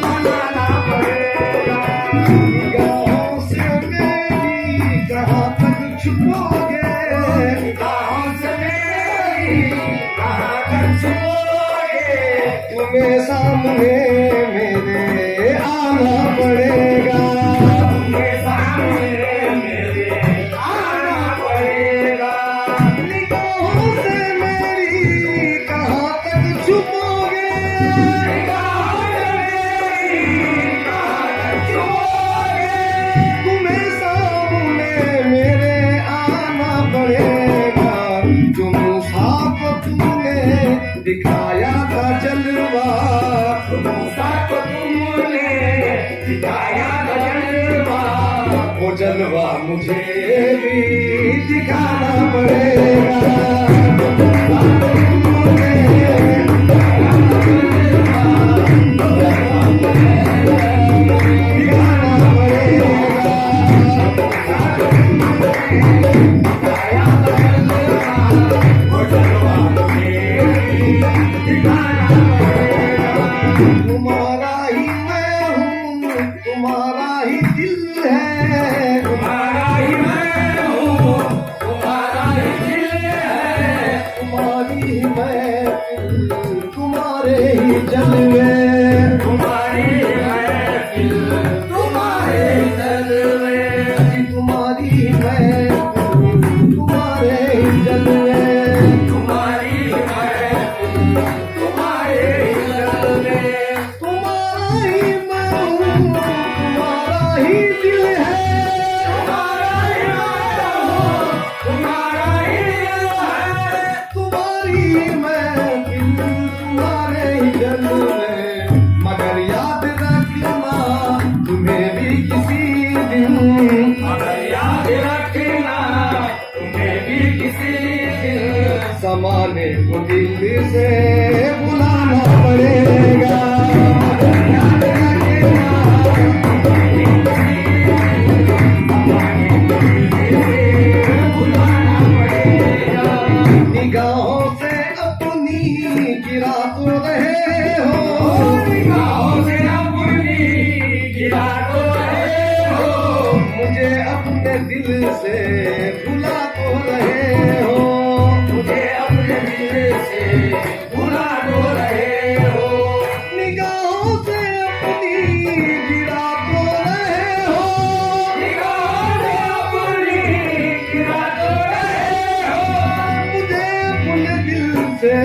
मनाना पड़ेगा। निगाहों से मेरी कहाँ तक छुपोगे, निगाहों से मेरी कहाँ तक छुपोगे, तुम्हें सामने मेरे आना पड़ेगा, तुम्हें सामने मेरे आना पड़ेगा। निगाहों से मेरी कहाँ तक छुपोगे, निगाहों से मेरी कहाँ तक छुपोगे, तुम्हें सामने मेरे आना पड़ेगा। जो मूसा को तुमने दिखाया था जलवा, मूसा को तुमने दिखाया था जलवा, वो जलवा मुझे भी दिखाना पड़ेगा। तुम्हारा ही मैं हूँ, तुम्हारा ही दिल है, तुम्हारा ही मैं हूँ, तुम्हारा ही दिल है, तुम्हारी ही महफिल, तुम्हारे ही जलवे, तुम्हारी महफिल, तुम्हारे ही जलवे, तुम्हारी महफिल, तुम्हारे ही जलवे, तुम्हारी महफिल, तुम्हारे ही जलवे। तुम्हारा ही मैं हूँ, तुम्हारा ही दिल है, तुम्हारा ही मैं हूँ, तुम्हारा ही दिल है, तुम्हारी महफिल, तुम्हारे ही जलवे। मगर याद रखना तुम्हें भी किसी दिन, मगर याद रखना तुम्हें भी किसी दिन ज़माने को दिल से बुलाना पड़ेगा। मगर याद रखना तुम्हें भी किसी दिन ज़माने को दिल से बुलाना पड़ेगा। निगाहों से अपनी गिरा तो रहे हो, निगाहों से अपनी गिरा तो रहे हो, मुझे अपने दिल से भुला तो रहे हो, मुझे अपने दिल से भुला तो रहे हो। निगाहों से अपनी गिरा तो रहे हो, निगाहों से अपनी गिरा तो रहे हो, मुझे अपने दिल से